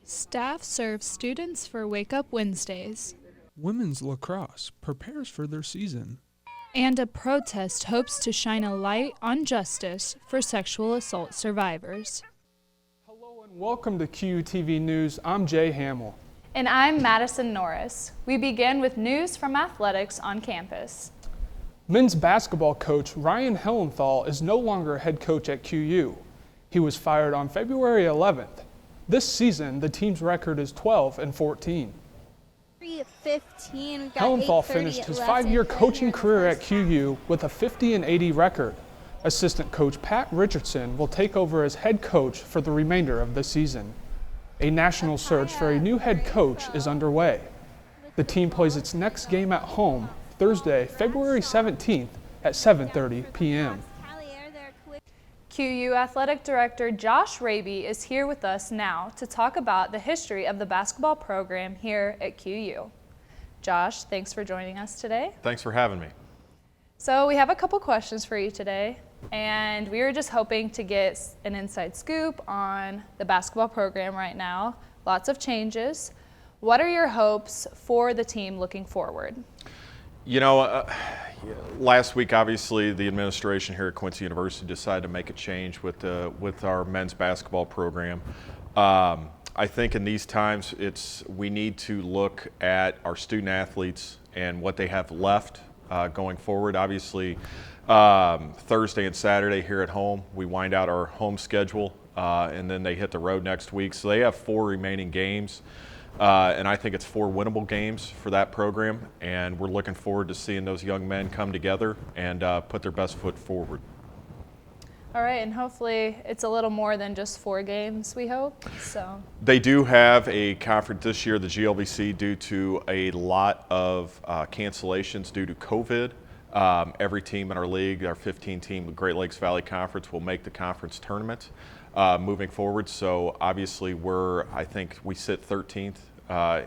Staff serves students for Wake Up Wednesdays. Women's lacrosse prepares for their season. And a protest hopes to shine a light on justice for sexual assault survivors. Hello and welcome to QUTV News. I'm Jay Hamill. And I'm Madison Norris. We begin with news from athletics on campus. Men's basketball coach Ryan Hellenthal is no longer head coach at QU. He was fired on February 11th. This season, the team's record is 12-14. 15. Hellenthal finished his 5-year coaching career at QU with a 50-80 record. Assistant coach Pat Richardson will take over as head coach for the remainder of the season. A national search for a new head coach is underway. The team plays its next game at home Thursday, February 17th at 7:30 p.m. QU Athletic Director Josh Raby is here with us now to talk about the history of the basketball program here at QU. Josh, thanks for joining us today. Thanks for having me. So we have a couple questions for you today, and we were just hoping to get an inside scoop on the basketball program right now. Lots of changes. What are your hopes for the team looking forward? You know, last week, obviously, the administration here at Quincy University decided to make a change with our men's basketball program. I think in these times, we need to look at our student athletes and what they have left going forward. Obviously, Thursday and Saturday here at home, we wind out our home schedule, and then they hit the road next week. So they have 4 remaining games. And I think it's 4 winnable games for that program, and we're looking forward to seeing those young men come together and put their best foot forward. All right, and hopefully it's a little more than just 4 games, we hope. So they do have a conference this year, the GLVC, due to a lot of cancellations due to COVID. Every team in our league, our 15-team Great Lakes Valley Conference, will make the conference tournament moving forward. So obviously I think we sit 13th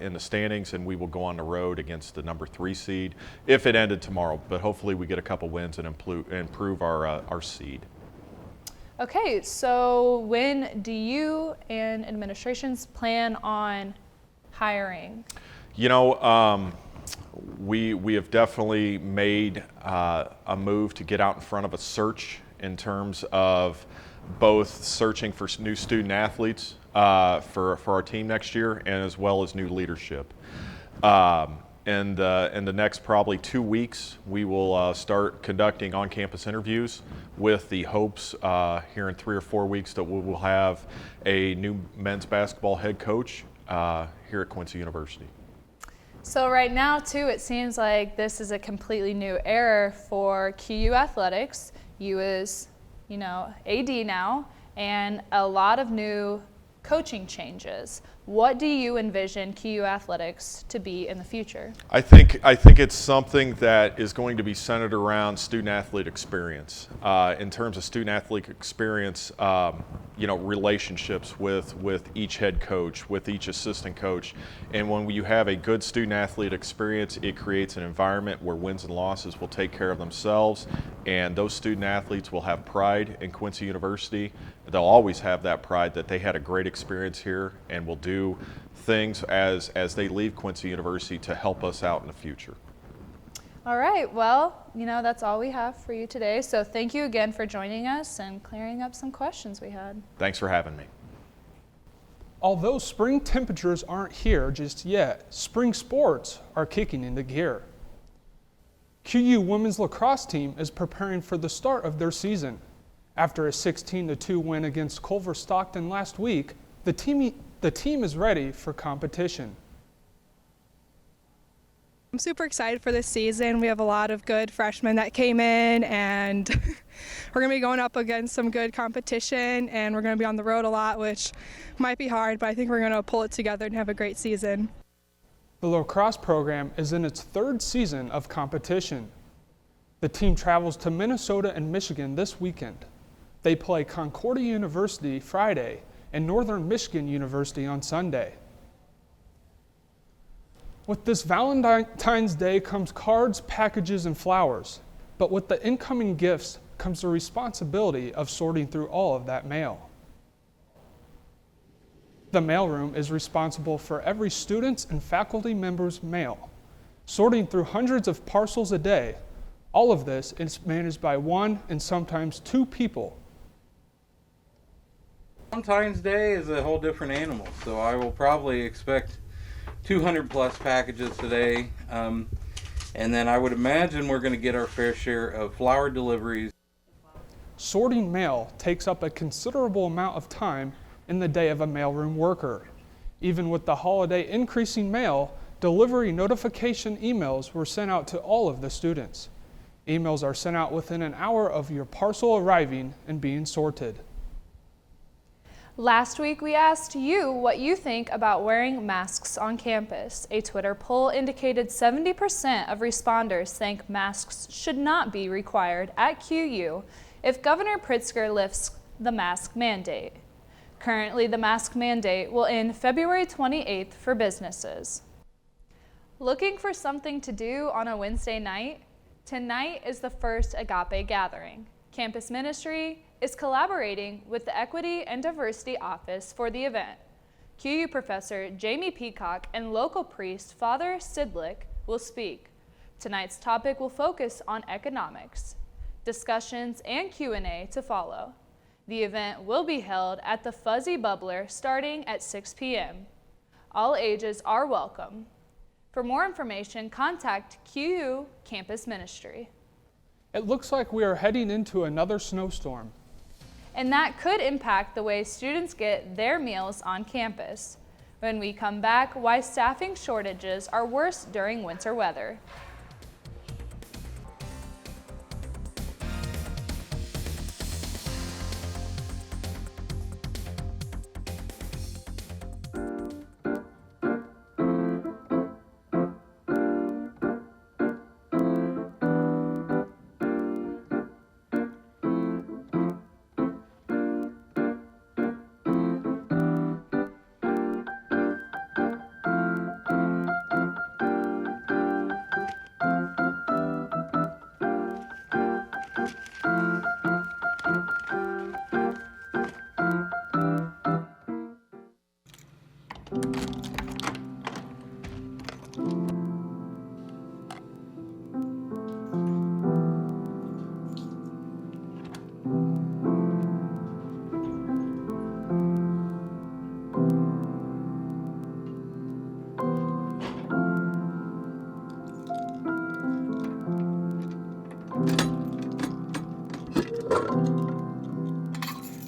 in the standings, and we will go on the road against the number 3 seed if it ended tomorrow. But hopefully we get a couple wins and improve our seed. okay, so when do you and administrations plan on hiring? You know, we have definitely made a move to get out in front of a search in terms of both searching for new student athletes for our team next year, and as well as new leadership. In the next probably 2 weeks, we will start conducting on-campus interviews with the hopes here in 3 or 4 weeks that we will have a new men's basketball head coach here at Quincy University. So right now, too, it seems like this is a completely new era for QU athletics. You is, AD now, and a lot of new coaching changes. What do you envision QU athletics to be in the future? I think it's something that is going to be centered around student-athlete experience. In terms of student-athlete experience, relationships with each head coach, with each assistant coach. And when you have a good student-athlete experience, it creates an environment where wins and losses will take care of themselves, and those student-athletes will have pride in Quincy University. They'll always have that pride that they had a great experience here and will do things as they leave Quincy University to help us out in the future. All right, well, that's all we have for you today. So thank you again for joining us and clearing up some questions we had. Thanks for having me. Although spring temperatures aren't here just yet, spring sports are kicking into gear. QU women's lacrosse team is preparing for the start of their season. After a 16-2 win against Culver Stockton last week, the team is ready for competition. I'm super excited for this season. We have a lot of good freshmen that came in, and we're going to be going up against some good competition, and we're going to be on the road a lot, which might be hard, but I think we're going to pull it together and have a great season. The lacrosse program is in its 3rd season of competition. The team travels to Minnesota and Michigan this weekend. They play Concordia University Friday and Northern Michigan University on Sunday. With this Valentine's Day comes cards, packages, and flowers. But with the incoming gifts comes the responsibility of sorting through all of that mail. The mailroom is responsible for every student's and faculty member's mail, sorting through hundreds of parcels a day. All of this is managed by one and sometimes two people. Valentine's Day is a whole different animal, so I will probably expect 200 plus packages today. And then I would imagine we're going to get our fair share of flower deliveries. Sorting mail takes up a considerable amount of time in the day of a mailroom worker. Even with the holiday increasing mail, delivery notification emails were sent out to all of the students. Emails are sent out within an hour of your parcel arriving and being sorted. Last week, we asked you what you think about wearing masks on campus. A Twitter poll indicated 70% of responders think masks should not be required at QU if Governor Pritzker lifts the mask mandate. Currently, the mask mandate will end February 28th for businesses. Looking for something to do on a Wednesday night? Tonight is the first Agape gathering. Campus Ministry is collaborating with the Equity and Diversity Office for the event. QU professor Jamie Peacock and local priest Father Sidlick will speak. Tonight's topic will focus on economics. Discussions and Q&A to follow. The event will be held at the Fuzzy Bubbler starting at 6 p.m. All ages are welcome. For more information, contact QU Campus Ministry. It looks like we are heading into another snowstorm. And that could impact the way students get their meals on campus. When we come back, why staffing shortages are worse during winter weather.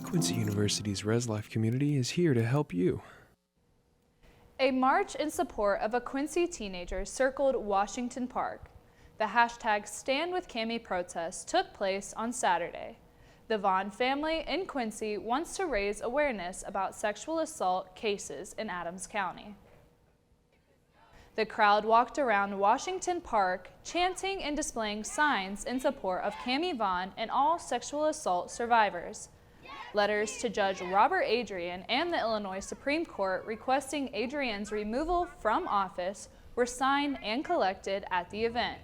Quincy University's Res Life community is here to help you. A march in support of a Quincy teenager circled Washington Park. The hashtag Stand With Cami protest took place on Saturday. The Vaughn family in Quincy wants to raise awareness about sexual assault cases in Adams County. The crowd walked around Washington Park, chanting and displaying signs in support of Cami Vaughn and all sexual assault survivors. Letters to Judge Robert Adrian and the Illinois Supreme Court requesting Adrian's removal from office were signed and collected at the event.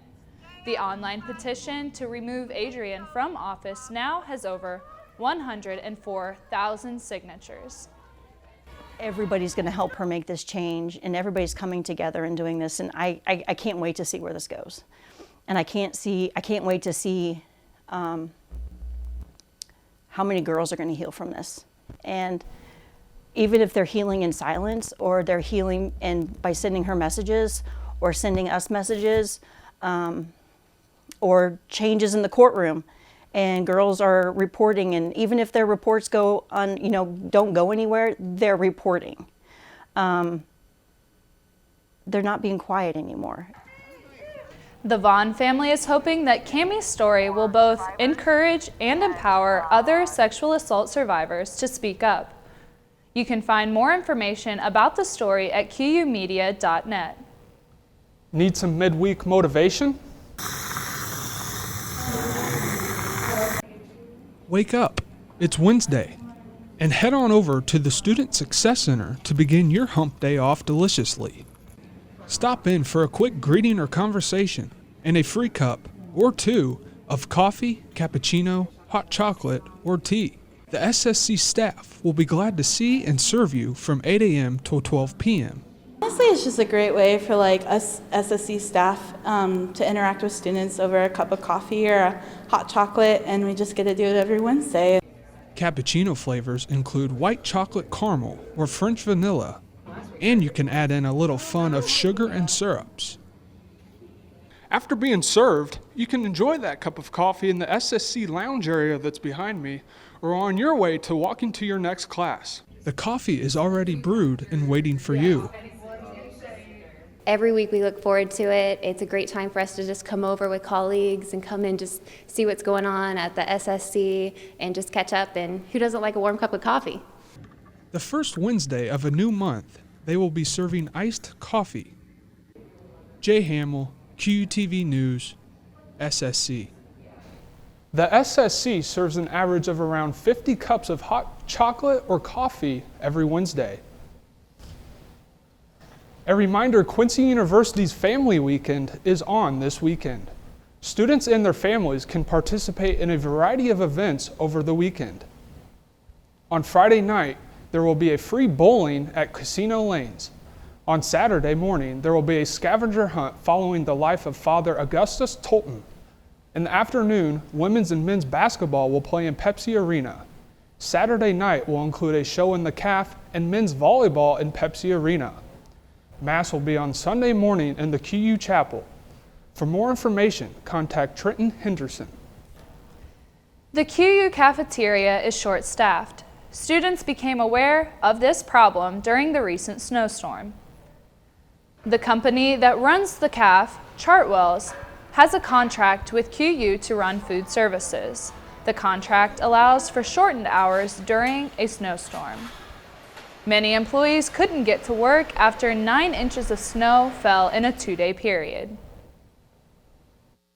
The online petition to remove Adrian from office now has over 104,000 signatures. Everybody's going to help her make this change, and everybody's coming together and doing this, and I can't wait to see where this goes. And I can't wait to see how many girls are going to heal from this. And even if they're healing in silence, or they're healing by sending her messages or sending us messages, or changes in the courtroom, and girls are reporting, and even if their reports don't go anywhere, they're reporting. They're not being quiet anymore. The Vaughn family is hoping that Cami's story will both encourage and empower other sexual assault survivors to speak up. You can find more information about the story at QUmedia.net. Need some midweek motivation? Wake up. It's Wednesday. And head on over to the Student Success Center to begin your hump day off deliciously. Stop in for a quick greeting or conversation and a free cup or two of coffee, cappuccino, hot chocolate, or tea. The SSC staff will be glad to see and serve you from 8 a.m. till 12 p.m. Honestly, it's just a great way for us SSC staff to interact with students over a cup of coffee or a hot chocolate, and we just get to do it every Wednesday. Cappuccino flavors include white chocolate caramel or French vanilla, and you can add in a little fun of sugar and syrups. After being served, you can enjoy that cup of coffee in the SSC lounge area that's behind me, or on your way to walking to your next class. The coffee is already brewed and waiting for you. Every week we look forward to it. It's a great time for us to just come over with colleagues and come and just see what's going on at the SSC and just catch up, and who doesn't like a warm cup of coffee? The first Wednesday of a new month, they will be serving iced coffee. Jay Hamill, QUTV News, SSC. The SSC serves an average of around 50 cups of hot chocolate or coffee every Wednesday. A reminder, Quincy University's Family Weekend is on this weekend. Students and their families can participate in a variety of events over the weekend. On Friday night, there will be a free bowling at Casino Lanes. On Saturday morning, there will be a scavenger hunt following the life of Father Augustus Tolton. In the afternoon, women's and men's basketball will play in Pepsi Arena. Saturday night will include a show in the CAF and men's volleyball in Pepsi Arena. Mass will be on Sunday morning in the QU Chapel. For more information, contact Trenton Henderson. The QU cafeteria is short-staffed. Students became aware of this problem during the recent snowstorm. The company that runs the CAF, Chartwells, has a contract with QU to run food services. The contract allows for shortened hours during a snowstorm. Many employees couldn't get to work after 9 inches of snow fell in a 2-day period.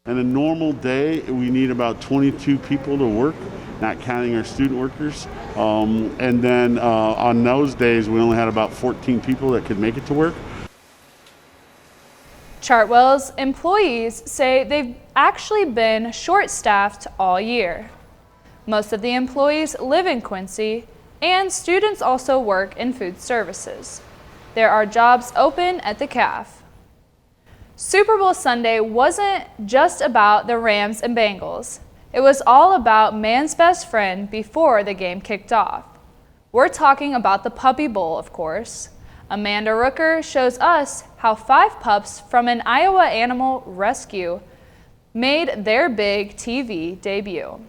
On a normal day, we need about 22 people to work, not counting our student workers. And then on those days, we only had about 14 people that could make it to work. Chartwell's employees say they've actually been short-staffed all year. Most of the employees live in Quincy, and students also work in food services. There are jobs open at the CAF. Super Bowl Sunday wasn't just about the Rams and Bengals. It was all about man's best friend before the game kicked off. We're talking about the Puppy Bowl, of course. Amanda Rooker shows us how 5 pups from an Iowa animal rescue made their big TV debut.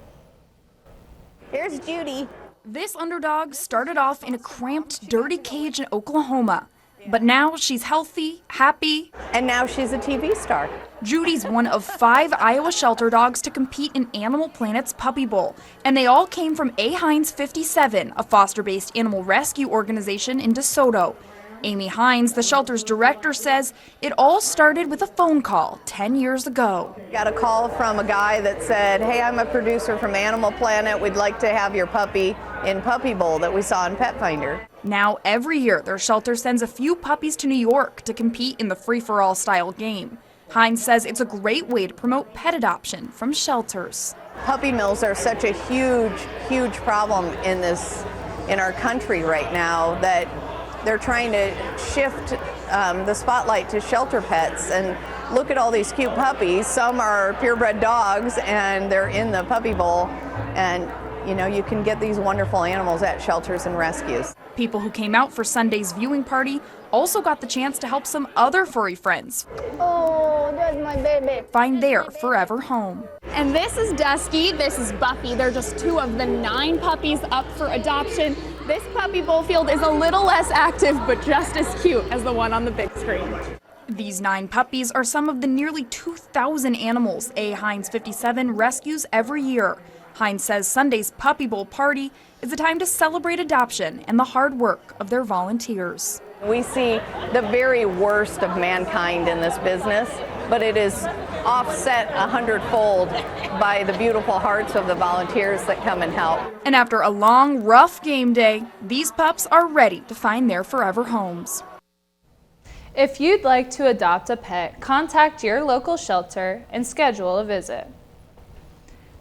Here's Judy. This underdog started off in a cramped, dirty cage in Oklahoma. But now she's healthy, happy, and now she's a TV star. Judy's one of 5 Iowa shelter dogs to compete in Animal Planet's Puppy Bowl, and they all came from A. Hines 57, a foster-based animal rescue organization in DeSoto. Amy Hines, the shelter's director, says it all started with a phone call 10 years ago. Got a call from a guy that said, hey, I'm a producer from Animal Planet. We'd like to have your puppy in Puppy Bowl that we saw in Pet Finder. Now, every year, their shelter sends a few puppies to New York to compete in the free-for-all style game. Hines says it's a great way to promote pet adoption from shelters. Puppy mills are such a huge problem in our country right now that they're trying to shift the spotlight to shelter pets, and look at all these cute puppies. Some are purebred dogs and they're in the Puppy Bowl, and you know, you can get these wonderful animals at shelters and rescues. People who came out for Sunday's viewing party also got the chance to help some other furry friends. Oh, that's my baby. Find their forever home. And this is Dusky, this is Buffy. They're just 2 of the 9 puppies up for adoption. This Puppy Bowl field is a little less active, but just as cute as the one on the big screen. These 9 puppies are some of the nearly 2,000 animals A. Hines 57 rescues every year. Hines says Sunday's Puppy Bowl party is a time to celebrate adoption and the hard work of their volunteers. We see the very worst of mankind in this business, but it is offset 100-fold by the beautiful hearts of the volunteers that come and help. And after a long, rough game day, these pups are ready to find their forever homes. If you'd like to adopt a pet, contact your local shelter and schedule a visit.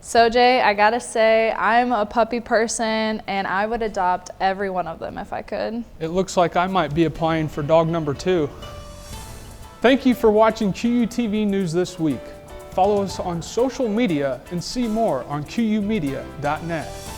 So Jay, I gotta say, I'm a puppy person and I would adopt every one of them if I could. It looks like I might be applying for dog number 2. Thank you for watching QUTV News this week. Follow us on social media and see more on QUmedia.net.